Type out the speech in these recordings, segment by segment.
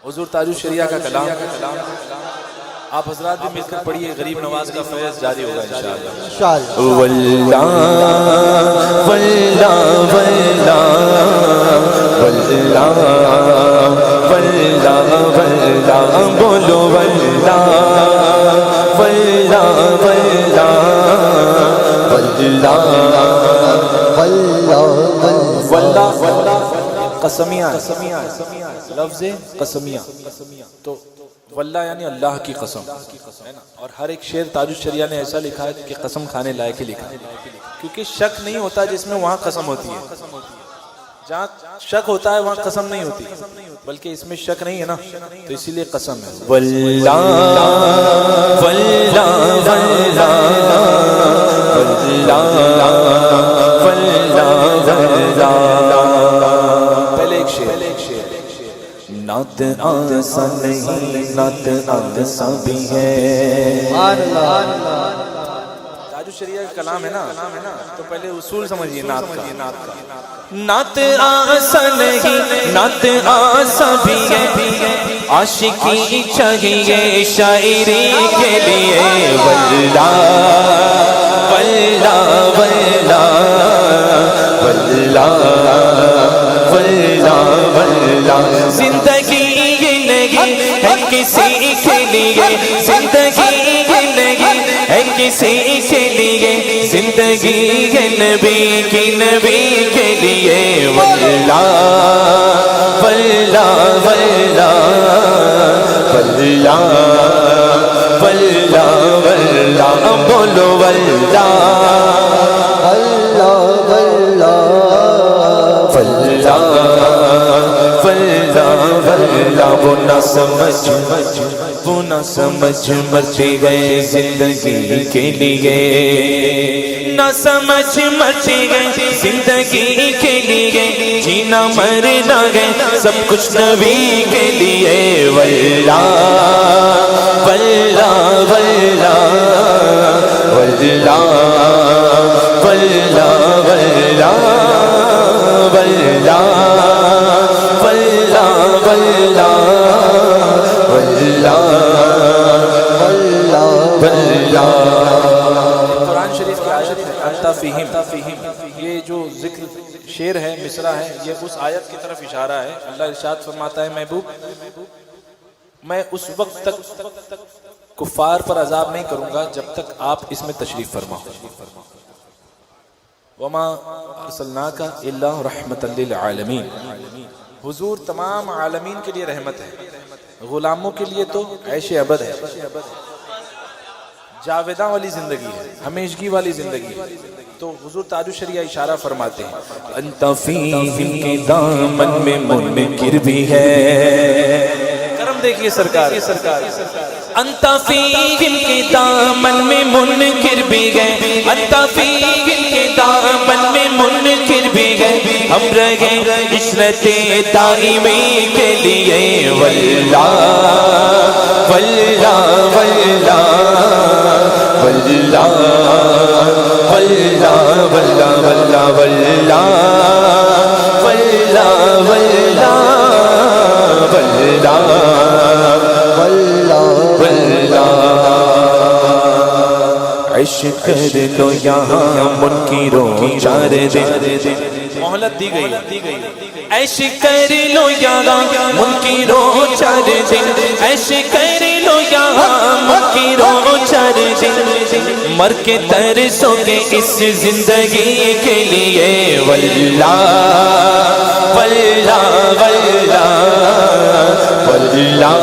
حضور تاج الشریعہ کا کلام آپ حضرات بھی مل کر پڑھیے، غریب نواز کا فیض جاری ہوگا انشاءاللہ۔ واللہ واللہ واللہ واللہ واللہ واللہ بولو واللہ واللہ واللہ واللہ واللہ قسمیہ لفظ قسمیہ، تو واللہ یعنی اللہ کی قسم ہے نا۔ اور ہر ایک شعر تاج الشریعہ نے ایسا لکھا ہے کہ قسم کھانے لائق ہی لکھا ہے، کیونکہ شک نہیں ہوتا جس میں وہاں قسم ہوتی ہے، جہاں شک ہوتا ہے وہاں قسم نہیں ہوتی، بلکہ اس میں شک نہیں ہے نا، تو اسی لیے قسم ہے۔ واللہ واللہ واللہ واللہ واللہ پہلے ایک شعر، نعت آسان نہیں، نعت آسان بھی ہے۔ تاج الشریعہ کا کلام ہے نا، تو پہلے اصول سمجھیے نعت کا۔ نعت آسان نہیں، نعت آسان بھی ہے، عاشقی چاہیے شاعری کے لیے۔ واللہ واللہ واللہ واللہ واللہ واللہ زندگی یہ نہیں ہے کسی کے لیے، زندگی یہ نہیں ہے کسی کے لیے، زندگی ہے نبی کی، نبی کے لیے۔ واللہ واللہ واللہ واللہ واللہ واللہ بولو واللہ واللہ واللہ وہ نہ سمجھ مرتے گئے زندگی کے لیے، نہ سمجھ مرتے گئے زندگی کے لیے، جینا مرنا گئے سب کچھ نبی کے لیے۔ واللہ واللہ واللہ واللہ واللہ واللہ واللہ واللہ واللہ قرآن شریف کی آیت ہے انت فیہم، یہ جو ذکر شعر ہے، مصرع ہے، یہ اس آیت کی طرف اشارہ ہے۔ اللہ ارشاد فرماتا ہے محبوب میں اس وقت تک کفار پر عذاب نہیں کروں گا جب تک آپ اس میں تشریف فرماؤ۔ وما ارسلناک الا رحمۃ للعالمین، حضور تمام عالمین کے لیے رحمت ہے، غلاموں کے لیے تو عیش ابد ہے، جاویداں والی زندگی ہے، ہمیشگی والی زندگی ہے۔ تو حضور تاج الشریعہ اشارہ فرماتے ہیں انت فیہم کے دامن میں منکر بھی ہے۔ کرم دیکھیے سرکار، انت فیہم کے دامن میں منکر بھی گئے، انت فیہم کے دامن میں منکر بھی گئے، ہم رہے عشرت دائمی کے لیے۔ واللہ واللہ واللہ واللہ واللہ واللہ واللہ واللہ واللہ واللہ عشق کر لو یہاں منکروں چار دن، مہلت دی گئی۔ عشق کر لو یہاں منکروں چار دن، عشق کر لو یہاں منکروں چار دن، مر کے ترسو گے اس زندگی کے لیے۔ واللہ واللہ واللہ واللہ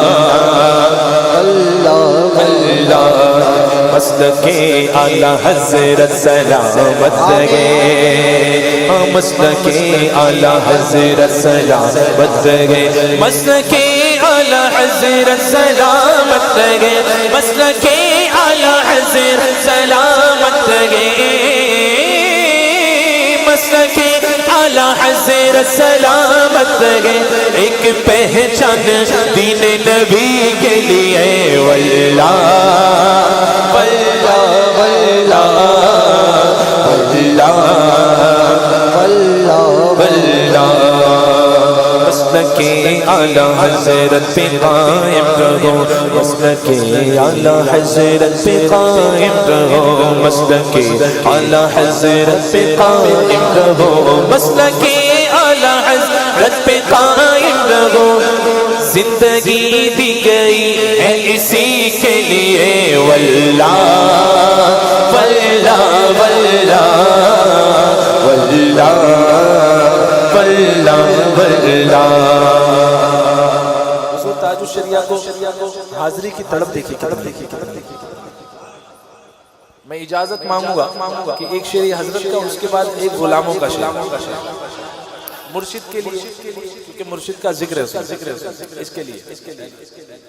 واللہ مسلک اعلی حضرت سلامت گے، مسلک اعلی حضرت سلامت گے، مسلک اعلی حضرت سلامت گے، مسلک اعلی حضرت سلامت گے، مسلک اعلی حضرت سلامت گے، ایک پہچان دین نبی کے لیے۔ واللہ واللہ واللہ واللہ واللہ واللہ مسلک اعلی حضرت پہ قائم رہو، مسلک اعلی حضرت پہ قائم رہو، مسلک اعلی حضرت پہ قائم رہو، مسلک اعلی حضرت پہ قائم رہو، زندگی دی گئی ہے اسی کے لیے، واللہ واللہ واللہ واللہ واللہ واللہ۔ حضور تاج الشریعہ کو حاضری کی تڑپ دیکھی۔ میں اجازت مانگوں گا کہ ایک شعر حضرت کا، اس کے بعد ایک غلاموں کا شعر مرشد کے لیے، کیونکہ مرشد کا ذکر ہے اس کے لیے۔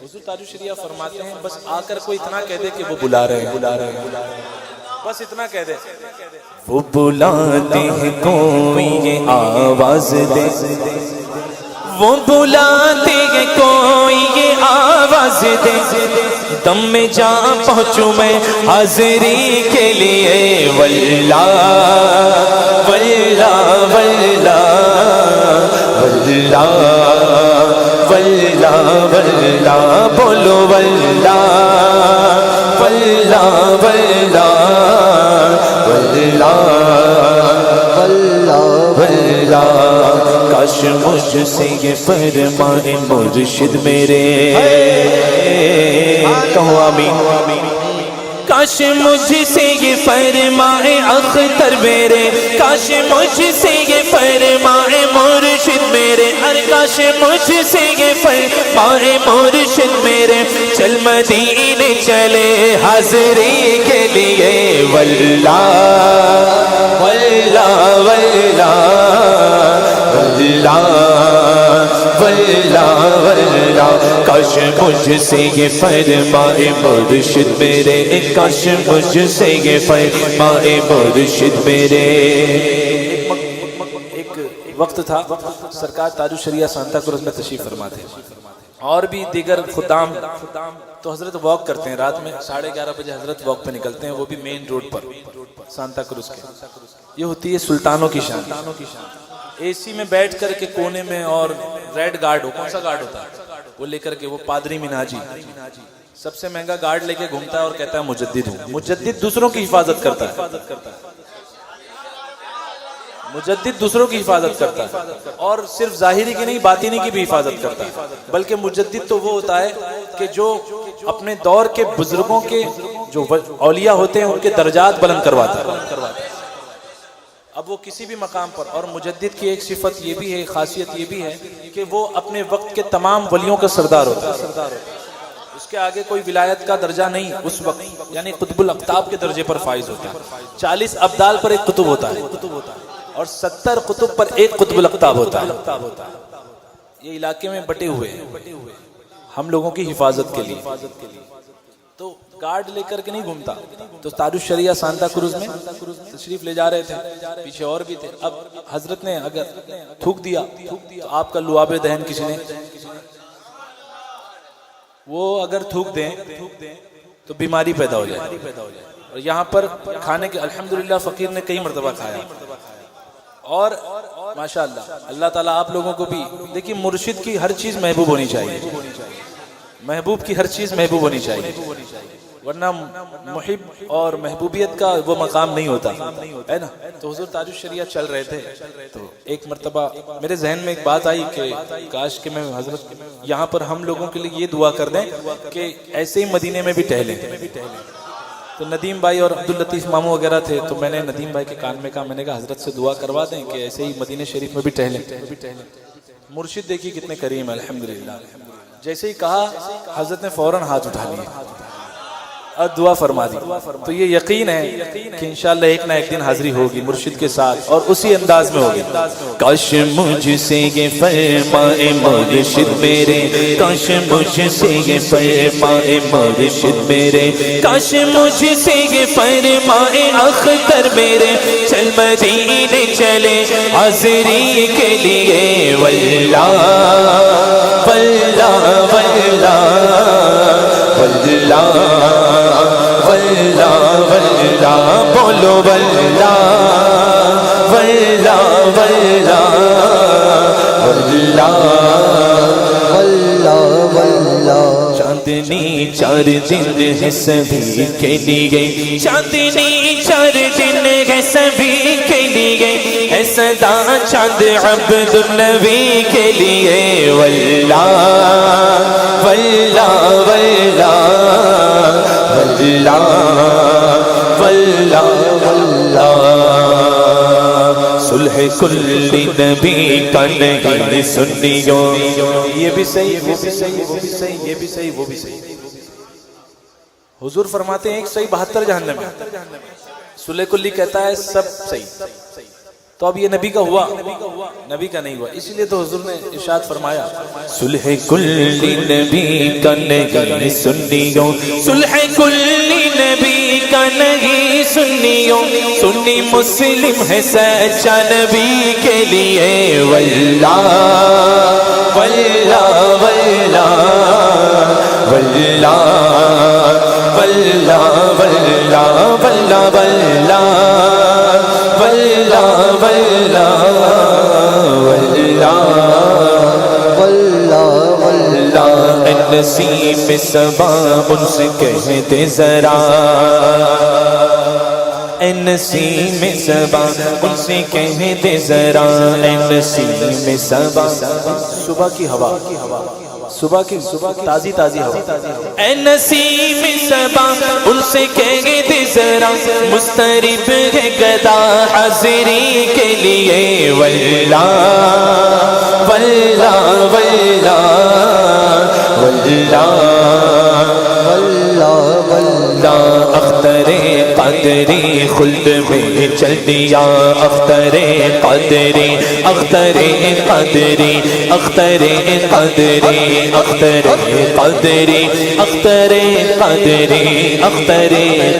حضور تاج الشریعہ فرماتے ہیں بس آ کر کوئی اتنا کہہ دے کہ وہ بلا رہے ہیں، بس اتنا کہہ دے۔ وہ بلاتے ہیں کوئی یہ آواز دے، وہ بلاتے ہیں کوئی یہ آواز دے، دم میں جا پہنچوں میں حاضری کے لیے، واللہ واللہ واللہ واللہ واللہ واللہ، بولو واللہ واللہ واللہ واللہ واللہ۔ کاش مجھ سے یہ فرمائے مرشد میرے، کہو آمین۔ کاش مجھ سے یہ فرمائے اختر میرے، کاش مجھ سے یہ فرمائے مرشد میرے، ارے کاش مجھ سے یہ فرمائے مرشد میرے، چل مدینے چلے حاضری کے لیے، واللہ واللہ واللہ واللہ واللہ واللہ۔ کاش مجھ سے یہ فرمائے مرشد میرے، کاش مجھ سے یہ فرمائے مرشد میرے۔ ایک وقت تھا سرکار تاج الشریعہ سانتا کروز میں تشریف فرما تھے، اور بھی دیگر خدام، تو حضرت واک کرتے ہیں رات میں 11:30 بجے حضرت واک پہ نکلتے ہیں، وہ بھی مین روڈ پر سانتا کروز کے۔ یہ ہوتی ہے سلطانوں کی شان، اے سی میں بیٹھ کر کے کونے میں، اور ریڈ گارڈ ہو، کون سا گارڈ ہوتا ہے وہ لے کر کے، وہ پادری مناجی سب سے مہنگا گارڈ لے کے گھومتا ہے اور کہتا ہے مجدد ہوں۔ مجدد دوسروں کی حفاظت کرتا ہے، مجدد دوسروں کی حفاظت کرتا ہے، اور صرف ظاہری کی نہیں باطنی کی بھی حفاظت کرتا ہے۔ بلکہ مجدد تو وہ ہوتا ہے کہ جو اپنے دور کے بزرگوں کے جو اولیاء ہوتے ہیں ان کے درجات بلند کرواتا ہے، اب وہ کسی بھی مقام پر۔ اور مجدد کی ایک صفت یہ بھی ہے، خاصیت یہ بھی ہے کہ وہ اپنے وقت کے تمام ولیوں کا سردار ہوتا ہے، اس کے آگے کوئی ولایت کا درجہ نہیں اس وقت، یعنی قطب الاقطاب کے درجے پر فائز ہوتا ہے۔ 40 ابدال پر ایک قطب ہوتا ہے، اور 70 قطب پر ایک قطب الاقطاب ہوتا ہے۔ یہ علاقے میں بٹے ہوئے ہیں ہم لوگوں کی حفاظت کے لیے، تو گارڈ لے کر کے نہیں گھومتا۔ تو تاج الشریعہ سانتا کروز میں تشریف لے جا رہے تھے، پیچھے اور بھی تھے۔ اب حضرت نے اگر تھوک دیا تو آپ کا لعاب دہن کسی نے، وہ اگر تھوک دیں تو بیماری پیدا ہو جائے۔ اور یہاں پر کھانے کے الحمدللہ فقیر نے کئی مرتبہ کھایا، اور ماشاءاللہ اللہ تعالیٰ آپ لوگوں کو بھی دیکھیے، مرشد کی ہر چیز محبوب ہونی چاہیے، محبوب کی ہر چیز محبوب ہونی چاہیے، ورنہ محب اور محبوبیت کا وہ مقام نہیں ہوتا ہے نا۔ تو حضور تاج الشریعہ چل رہے تھے، تو ایک مرتبہ میرے ذہن میں ایک بات آئی کہ کاش کہ میں حضرت یہاں پر ہم لوگوں کے لیے یہ دعا کر دیں کہ ایسے ہی مدینے میں بھی ٹہلیں۔ تو ندیم بھائی اور عبداللطیف ماموں وغیرہ تھے، تو میں نے ندیم بھائی کے کان میں کہا، میں نے کہا حضرت سے دعا کروا دیں کہ ایسے ہی مدینہ شریف میں بھی ٹہلیں۔ مرشد دیکھیے کتنے کریم ہیں الحمدللہ۔ جیسے ہی کہا حضرت نے فوراً ہاتھ اٹھا لیا اور دعا فرما دی۔ تو یہ یقین ہے کہ انشاءاللہ ایک نہ ایک دن حاضری ہوگی مرشد کے ساتھ، اور اسی انداز میں ہوگی۔ کاش مجھ سے یہ فرمائے مرشد میرے، کاش مجھ سے یہ فرمائے مرشد میرے، کاش مجھ سے یہ فرمائے اختر میرے، چل مدینے چلے حاضری کے لیے، واللہ واللہ واللہ واللہ واللہ واللہ، بولو واللہ واللہ واللہ واللہ چاندنی 4 دن ہے سبھی کے لیے، چاندنی 4 دن ہے سبھی کے لیے، ہے صدا چاند عبد النبی کے لیے، واللہ واللہ واللہ واللہ واللہ صلح کل نبی کا نہیں سنیو، یہ بھی صحیح، وہ بھی صحیح، وہ بھی صحیح، یہ بھی صحیح، وہ بھی صحیح۔ حضور فرماتے ہیں ایک صحیح 72 جہنم ہے، صلح کلی کہتا ہے سب صحیح۔ تو اب یہ نبی کا ہوا، نبی کا نہیں ہوا، اسی لیے تو حضور نے ارشاد فرمایا صلح کل نبی کا نہیں سنیو، صلح کل نبی کا نہیں سنیو، سنی مسلم ہے سچا نبی کے لیے، واللہ واللہ واللہ واللہ واللہ واللہ واللہ واللہ واللہ واللہ واللہ واللہ نسیم صبا ان سے کہتے ذرا، اے نسیم صبا ان سے کہتے ذرا، اے نسیم صبا، صبح کی ہوا، صبح کی تازی تازی ہوا، اے نسیم صبا ان سے کہتے ذرا، مسترب ہے گدا حاضری کے لیے، واللہ واللہ واللہ واللہ واللہ واللہ اختر قادری خلد میں چل دیا، اختر قادری اختر قادری اختر قادری اختر قادری اختر قادری اختر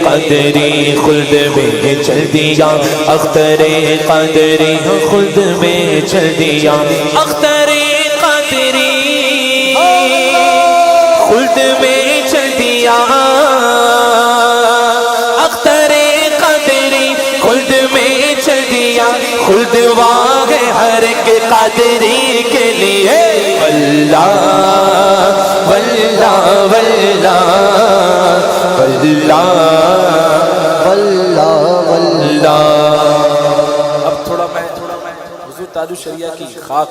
قادری خلد میں چل دیا، اختر قادری خلد میں چل دیا، اختر قادری خلد میں چل دیا، اختر قادری خلد میں چل دیا، خلد واہ ہر ایک قادری کے لیے، واللہ واللہ واللہ واللہ واللہ واللہ۔ اب تھوڑا میں حضور تاج الشریعہ کی خاک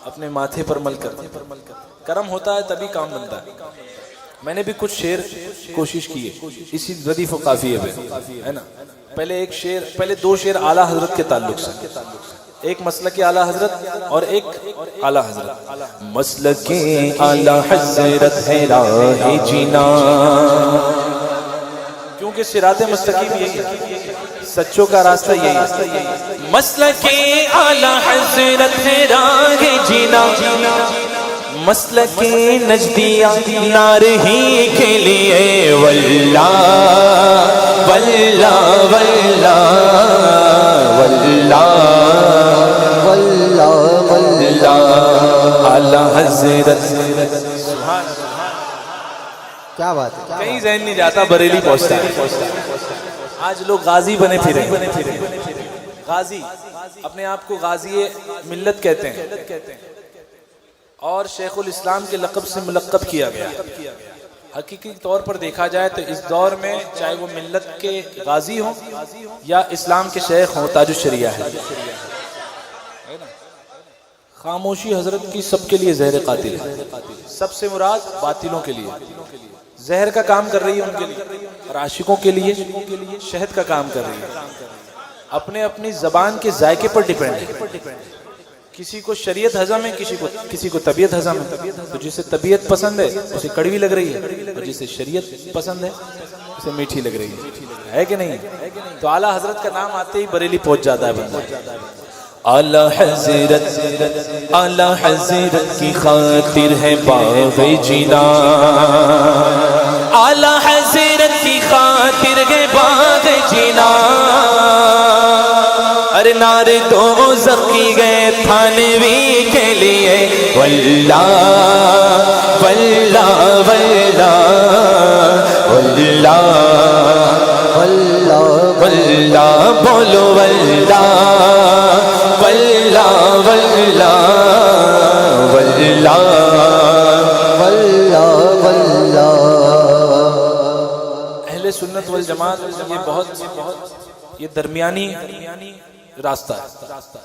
اپنے ماتھے پر مل کر، کرم ہوتا ہے تبھی کام بنتا ہے۔ میں نے بھی کچھ شعر کوشش کی ہے اسی ردیف و قافیے پہ، ہے نا۔ پہلے 2 شعر اعلیٰ حضرت کے تعلق سے، ایک مسلک اعلیٰ حضرت اور ایک اعلیٰ حضرت۔ مسلک اعلیٰ حضرت ہے راہ جینا، کیونکہ صراط مستقیم یہی ہے، سچوں کا راستہ یہی ہے۔ مسلک اعلیٰ حضرت ہے راہ جینا، مسلک نجدیہ نار ہی کے لیے، واللہ واللہ واللہ واللہ واللہ واللہ اعلیٰ حضرت۔ کیا بات ہے، کہیں ذہن نہیں جاتا بریلی پہنچتا ہے۔ آج لوگ غازی بنے پھرے، غازی اپنے آپ کو غازی ملت کہتے ہیں، اور شیخ الاسلام کے لقب سے ملقب کیا گیا۔ حقیقی طور پر دیکھا جائے تو اس دور میں چاہے وہ ملت کے غازی ہوں یا اسلام کے شیخ ہوں، تاج الشریعہ ہے۔ خاموشی حضرت کی سب کے لیے زہر قاتل ہے، سب سے مراد باطلوں کے لیے زہر کا کام کر رہی ہے، ان کے لیے، اور عاشقوں کے لیے شہد کا کام کر رہی ہے۔ اپنے اپنی زبان کے ذائقے پر ڈیپینڈ ہے، کسی کو شریعت ہضم ہے، کسی کو طبیعت ہضم ہے۔ تو جسے طبیعت پسند ہے اسے کڑوی لگ رہی ہے، اور جسے شریعت پسند ہے اسے میٹھی لگ رہی ہے کہ نہیں؟ تو اعلیٰ حضرت کا نام آتے ہی بریلی پہنچ جاتا ہے بندہ۔ اعلیٰ حضرت، اعلیٰ حضرت کی خاطر ہے باغ جینا، اعلیٰ حضرت کی خاطر ہے باغ جینا، ارے نار دوزخ کی گئے تھانوی کے لیے، واللہ واللہ واللہ واللہ واللہ واللہ بولو واللہ واللہ واللہ واللہ واللہ واللہ اہل سنت والجماعت یہ درمیانی راستہ ہے،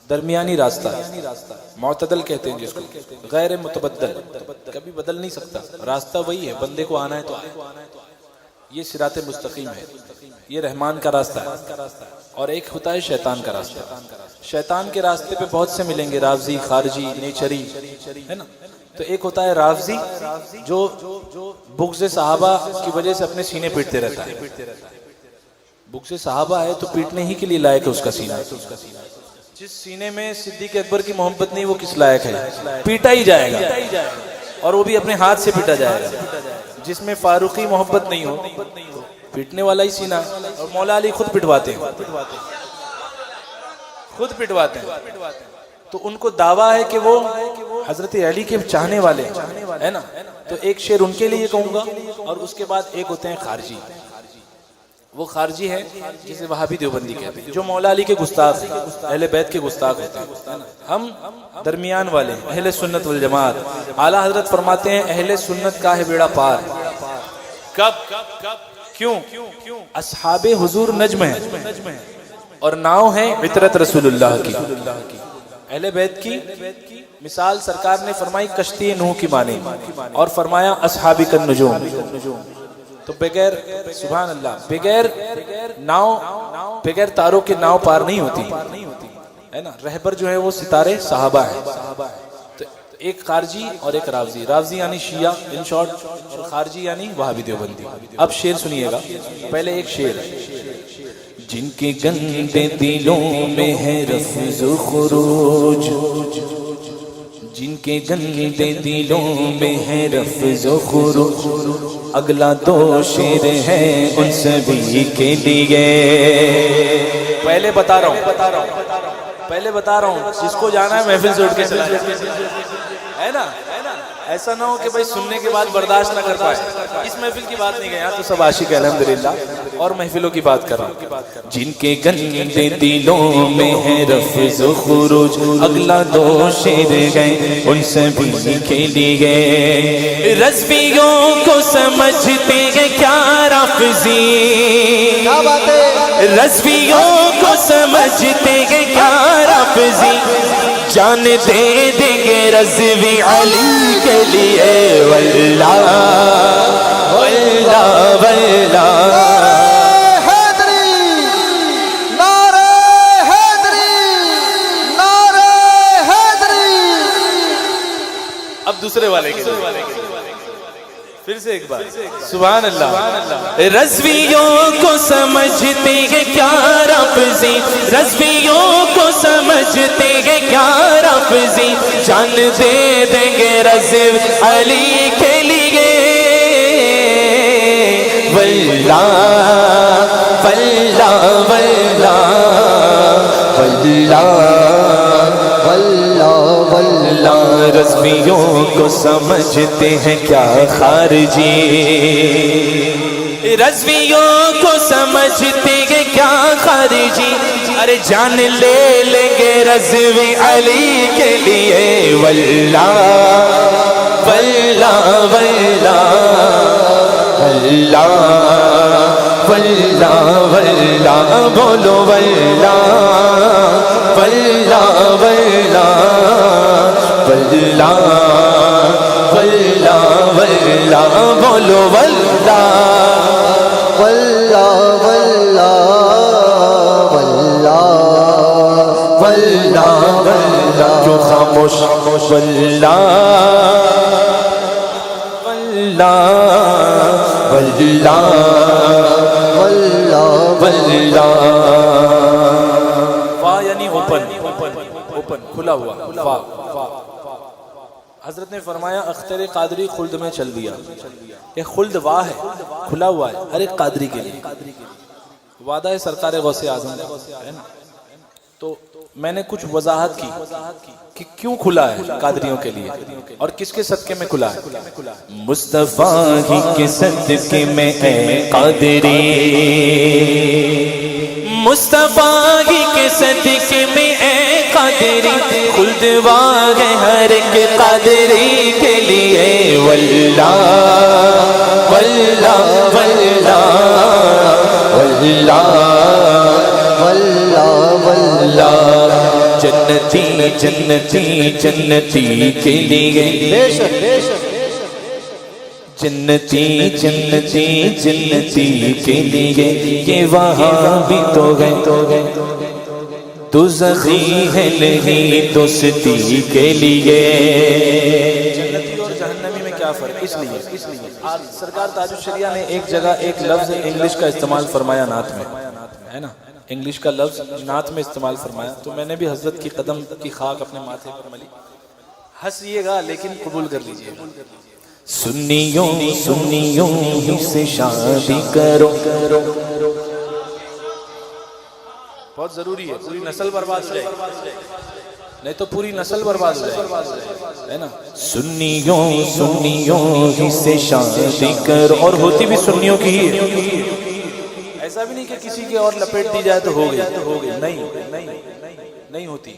درمیانی راستہ ہے، معتدل کہتے ہیں جس کو، غیر متبدل، کبھی بدل نہیں سکتا، راستہ وہی ہے، بندے کو آنا ہے تو آئے، یہ صراط مستقیم ہے، یہ رحمان کا راستہ ہے، اور ایک ہوتا ہے شیطان کا راستہ۔ شیطان کے راستے پہ بہت سے ملیں گے، رافضی، خارجی، نیچری، ہے نا؟ تو ایک ہوتا ہے رافضی جو بغض صحابہ کی وجہ سے اپنے سینے پیٹتے رہتا ہے، بغض صحابہ ہے تو پیٹنے ہی کے لیے لائق ہے اس کا سینہ، جس سینے میں صدیق اکبر کی محبت نہیں وہ کس لائق ہے، پیٹا ہی جائے گا، اور وہ بھی اپنے ہاتھ سے پیٹا جائے گا۔ جس میں فاروقی محبت نہیں ہو پیٹنے والا ہی سینہ، اور مولا علی خود پٹواتے ہیں، خود پٹواتے ہیں، تو ان کو دعویٰ ہے کہ وہ حضرت علی کے چاہنے والے ہے نا۔ تو ایک شعر ان کے لیے کہوں گا، اور اس کے بعد ایک ہوتے ہیں خارجی، وہ خارجی ہے جسے وہابی دیوبندی کہتے ہیں، جو مولا علی کے گستاخ ہیں، اہل بیت کے گستاخ ہوتے ہیں۔ ہم درمیان والے اہل سنت والجماعت۔ اعلیٰ حضرت فرماتے ہیں اہل سنت کا ہے بیڑا پار، کب؟ کیوں؟ اصحاب حضور نجم ہیں اور ناؤ ہے عطرت رسول اللہ کی۔ اہل بیت کی مثال سرکار نے فرمائی کشتی نوح کی مانی، اور فرمایا اصحاب النجوم۔ تو بغیر، سبحان اللہ، بغیر ناؤ، بغیر تاروں کے ناؤ پار نہیں ہوتی ہے نا۔ رہبر جو ہے وہ ستارے صحابہ ہیں۔ تو ایک خارجی اور ایک رافضی، رافضی یعنی شیعہ ان شارٹ، اور خارجی یعنی وہابی دیوبندی۔ اب شعر سنیے گا، پہلے ایک شعر ہے۔ جن کے گندے دلوں میں ہے رفض و خروج، جن کے گندے دلوں میں ہے رفض و خروج، اگلا دو شعر ہے ان سبھی کے لیے۔ پہلے بتا رہا ہوں، جس کو جانا ہے محفل سے اٹھ کے چلا جائے، ہے نا؟ ایسا نہ ہو کہ بھائی سننے کے بعد برداشت نہ کر پائے۔ اس محفل کی بات نہیں گیا، تو سب عاشق ہے الحمدللہ، اور محفلوں کی بات کر رہا ہوں۔ جن کے گندے دلوں میں ہے رفض و خروج، اگلا دو شعر ہیں ان سبھی کے لیے۔ رضویوں کو سمجھتے ہیں کیا رافضی، کیا بات ہے؟ رضویوں کو سمجھتے ہیں کیا رافضی، جان دے دیں گے رضوی علی کے لیے۔ واللہ واللہ واللہ دوسرے والے کے پھر سے ایک بار سبحان اللہ۔ رضویوں کو سمجھتے ہیں کیا رافضی، رضویوں کو سمجھتے ہیں کیا رافضی، جان دے دیں گے رضوی علی کے لیے۔ واللہ واللہ واللہ واللہ، رضویوں کو سمجھتے ہیں کیا خارجی، رضویوں کو سمجھتے ہیں کیا خارجی، ارے جان لے لیں گے رضوی علی کے لیے۔ واللہ واللہ واللہ واللہ واللہ واللہ، بولو واللہ واللہ واللہ واللہ واللہ واللہ، بولو واللہ واللہ واللہ واللہ واللہ واللہ، جو خاموش واللہ واللہ واللہ واللہ واللہ۔ فا یعنی اوپن، کھلا ہوا فا۔ حضرت نے فرمایا اختر قادری خلد میں چل دیا، یہ خلد واہ ہے، کھلا ہوا ہے ہر ایک قادری کے لیے، وعدہ ہے سرکار غوث اعظم ہے نا۔ تو میں نے کچھ وضاحت کی کہ کیوں کھلا ہے قادریوں کے لیے اور کس کے صدقے میں کھلا ہے۔ مصطفیٰ ہی کے صدقے میں اے قادری، مصطفیٰ ہی کے صدقے میں اے قادری، خلد واہ ہے ہر ایک قادری کے لیے۔ واللہ واللہ واللہ واللہ واللہ واللہ جنتی جنتی جنتی کے لیے بے شک بے شک جنتی جنتی جنتی کے لیے یہ وہاں بھی تو گئے دوزخی ہے نہیں دوستی کے لیے جنتی اور جہنمی میں کیا فرق؟ اس لیے آج سرکار تاج الشریعہ نے ایک جگہ ایک لفظ انگلش کا استعمال فرمایا نعت میں، ہے نا، انگلش کا لفظ نعت میں استعمال فرمایا، تو میں نے بھی حضرت کی قدم کی خاک اپنے ماتھے پر ملی. ہنسیے گا لیکن قبول کر لیجئے. سنیوں سنیوں ہی سے شادی کرو بہت ضروری ہے، پوری نسل برباد ہو جائے نہیں تو پوری نسل برباد ہو جائے، ہے نا. سنیوں سنیوں ہی سے شادی کرو، اور ہوتی بھی سنیوں کی ہی ہے. ایسا بھی نہیں کہ کسی کے اور لپیٹ دی جائے تو ہو گئی، نہیں ہوتی.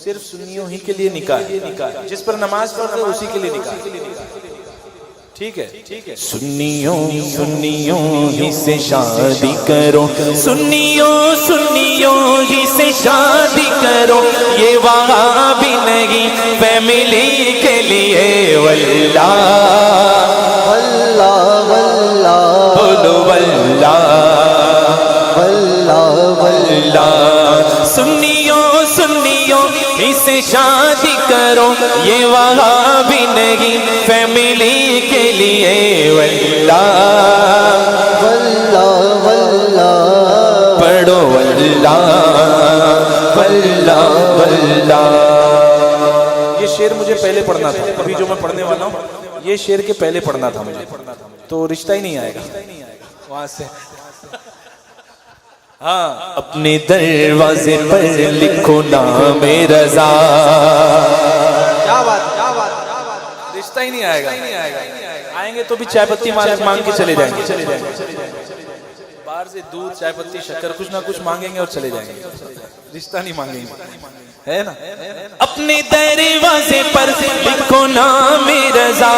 صرف سنیوں ہی کے لیے نکاح ہے، جس پر نماز پڑھ رہے اسی کے لیے نکاح. ٹھیک ہے. سنیوں سنیوں ہی سے شادی کرو، سنیوں سنیوں ہی سے شادی کرو، یہ وہاں بھی نہیں فیملی کے لیے. واللہ واللہ واللہ بولو واللہ واللہ واللہ. سنیوں سنیوں ہی سے شادی کرو، یہ وہاں بھی نہیں فیملی کے لیے. واللہ واللہ واللہ پڑھو واللہ واللہ واللہ. یہ شعر مجھے پہلے پڑھنا تھا، ابھی جو میں پڑھنے والا ہوں یہ شعر کے پہلے پڑھنا تھا مجھے، تو رشتہ ہی نہیں آئے گا وہاں سے. ہاں، اپنے دروازے پر لکھو نام رضا. کیا بات رشتہ ہی نہیں آئے گا. آئیں گے تو بھی چائے پتی مانگ کے چلے جائیں گے، باہر سے دودھ چائے پتی شکر کچھ نہ کچھ مانگیں گے اور چلے جائیں گے، رشتہ نہیں مانگیں گے، ہے نا. اپنے دروازے پر لکھو نام رضا،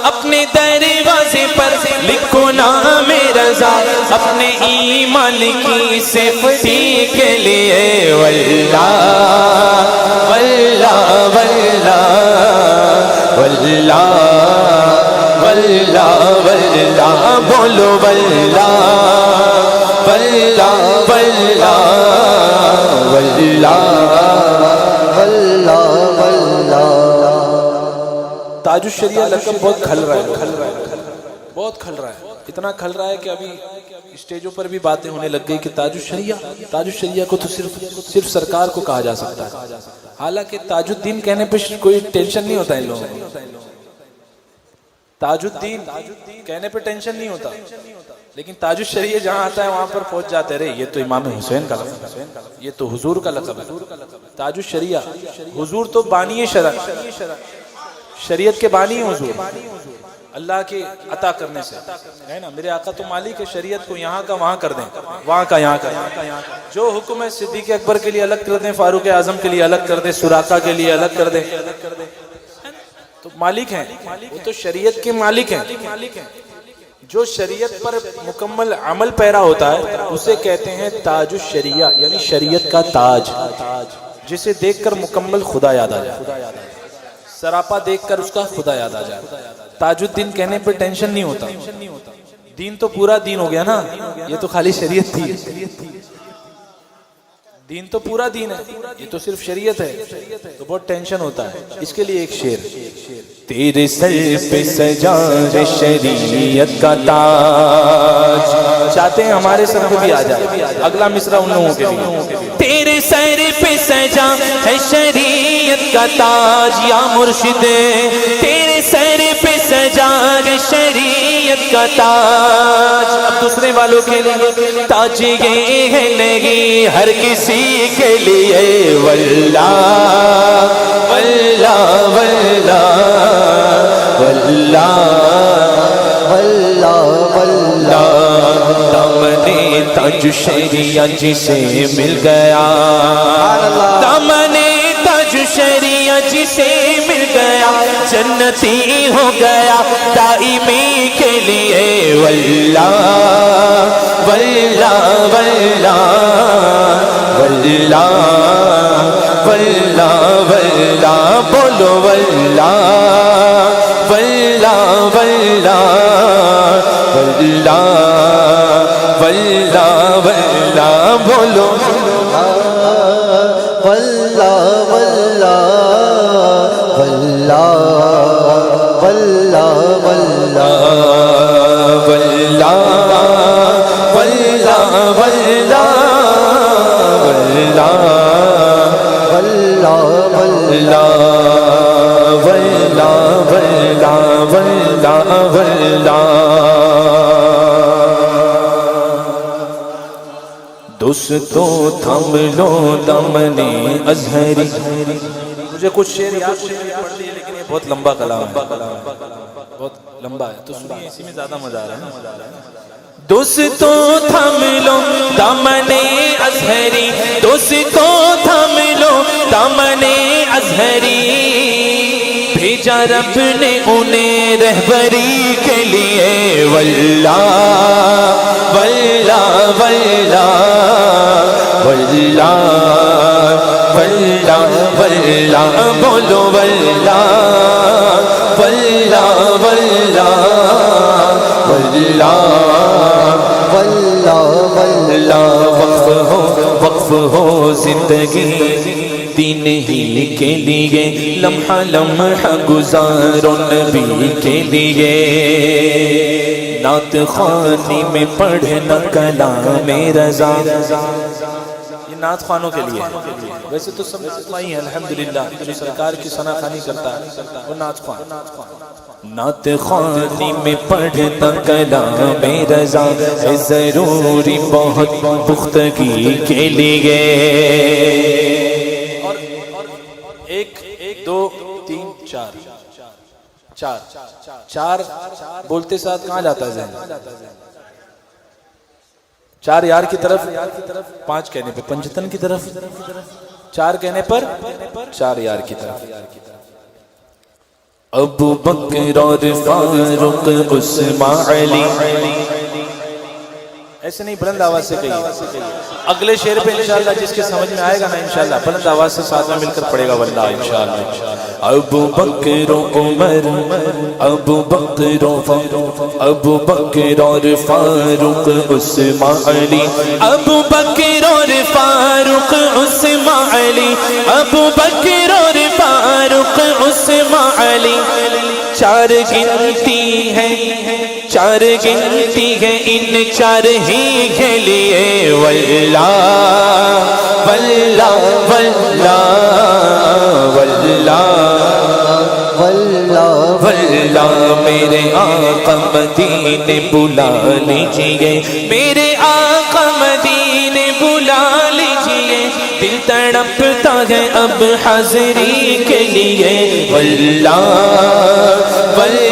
اپنے دروازے پر لکھو نام رضا، اپنے ایمان کی صفتی کے لیے. واللہ واللہ واللہ واللہ واللہ واللہ بولو واللہ واللہ واللہ واللہ واللہ واللہ. تاج الشریعہ لقب بہت کھل رہا ہے، بہت کھل رہا ہے، اتنا کھل رہا ہے کہ ابھی اسٹیجوں پر بھی باتیں ہونے لگ گئی کہ تاج الشریعہ کو تو صرف سرکار کو کہا جا سکتا ہے. حالانکہ تاج الدین کہنے پہ کوئی ٹینشن نہیں ہوتا ان لوگوں کو، تاج الدین کہنے پہ ٹینشن نہیں ہوتا، لیکن تاج الشریعہ جہاں آتا ہے وہاں پر پہنچ جاتے رہے یہ تو امام حسین کا لقب ہے، یہ تو حضور کا لقب ہے. تاج الشریعہ حضور تو بانی شرع، شریعت کے بانی ہیں حضور، اللہ کے عطا کرنے سے، ہے نا. میرے آقا تو مالک ہے شریعت کو یہاں کا وہاں کر دیں، وہاں کا یہاں کر دیں. جو حکم ہے صدیق اکبر کے لیے الگ کر دیں، فاروق اعظم کے لیے الگ کر دیں، سراقہ کے لیے الگ کر دیں، تو مالک ہیں وہ تو شریعت کے مالک ہیں. جو شریعت پر مکمل عمل پیرا ہوتا ہے اسے کہتے ہیں تاج الشریعہ، یعنی شریعت کا تاج، جسے دیکھ کر مکمل خدا یاد آ جائے، سراپا دیکھ کر اس کا خدا یاد آ جائے. تاج الدین کہنے پہ ٹینشن نہیں ہوتا، دین تو پورا دین ہو گیا نا، یہ تو خالی شریعت تھی. دین تو پورا دین ہے، یہ تو صرف شریعت ہے، تو بہت ٹینشن ہوتا ہے. اس کے لیے ایک شعر، تیرے سر پہ سجا ہے شریعت کا تاج. چاہتے ہیں ہمارے سر پہ بھی آ جائے اگلا مصرع ان لوگوں کے لیے. تیرے سر پہ سجا ہے شریعت کا تاج یا مرشد، تیرے سر پہ سجا ہے شریعت کا تاج. اب دوسرے والوں کے لیے تاج یہ ہے نہیں ہر کسی کے لیے. واللہ واللہ واللہ واللہ واللہ واللہ. دامنے تاج شریعہ جسے مل گیا، دامنے تاج شریعہ جسے مل گیا، جنتی ہو گیا دائمی کے لیے. واللہ بولو واللہ واللہ واللہ واللہ واللہ واللہ بولو واللہ واللہ واللہ واللہ واللہ واللہ واللہ واللہ واللہ واللہ واللہ واللہ واللہ واللہ دوستو تھم لو دامنے ازہری. مجھے کچھ شعر یاد پڑھ لیے لیکن یہ بہت لمبا کلام ہے، بہت لمبا ہے، تو سنیے، اسی میں زیادہ مزہ آ رہا ہے نا. دوستو تھم لو دامنے ازہری، دوستو تھم لو دامنے ازہری، بھیجا رب نے انہیں رہبری کے لیے. واللہ واللہ واللہ واللہ واللہ واللہ بولو واللہ واللہ واللہ واللہ واللہ واللہ. وقف ہو زندگی دین ہی کے لیے، لمحہ لمحہ گزارو نبی کے لیے. نعت خوانی میں پڑھنا کلام رضا، یہ نعت خوانوں کے لیے ہے. ویسے تو سب نعت خواں ہی ہیں الحمدللہ، جو سرکار کی ثنا خوانی کرتا ہے وہ نعت خواں. نعت خوانی میں پڑھنا کلام رضا ہے ضروری بہت پختگی کے لیے. ایک دو تین چار چار چار بولتے ساتھ کہاں جاتا ہے ذہن؟ چار یار کی طرف، پانچ کہنے پہ پنجتن کی طرف، چار کہنے پر چار یار کی طرف. ابو بکر اور فاروق عثمان علی. ایسے نہیں، بلند آواز سے کہیے. اگلے شعر پہ انشاءاللہ جس کے سمجھ میں آئے گا نا انشاءاللہ بلند آواز سے ساتھ میں مل کر پڑے گا واللہ انشاءاللہ. ابو بکر و عمر، ابو بکر و ابو بکر اور فاروق عثمان علی، ابو بکر اور فاروق عثمان علی، ابو بکر اور فاروق عثمان علی. چار گنتی ہے، چار گنتی ہے ان چار ہی کے لیے. واللہ واللہ واللہ واللہ واللہ واللہ. میرے آقا مدینے بلا لیجئے، میرے آقا مدینے بلا لیجئے، دل تڑپتا ہے اب حاضری کے لیے. واللہ واللہ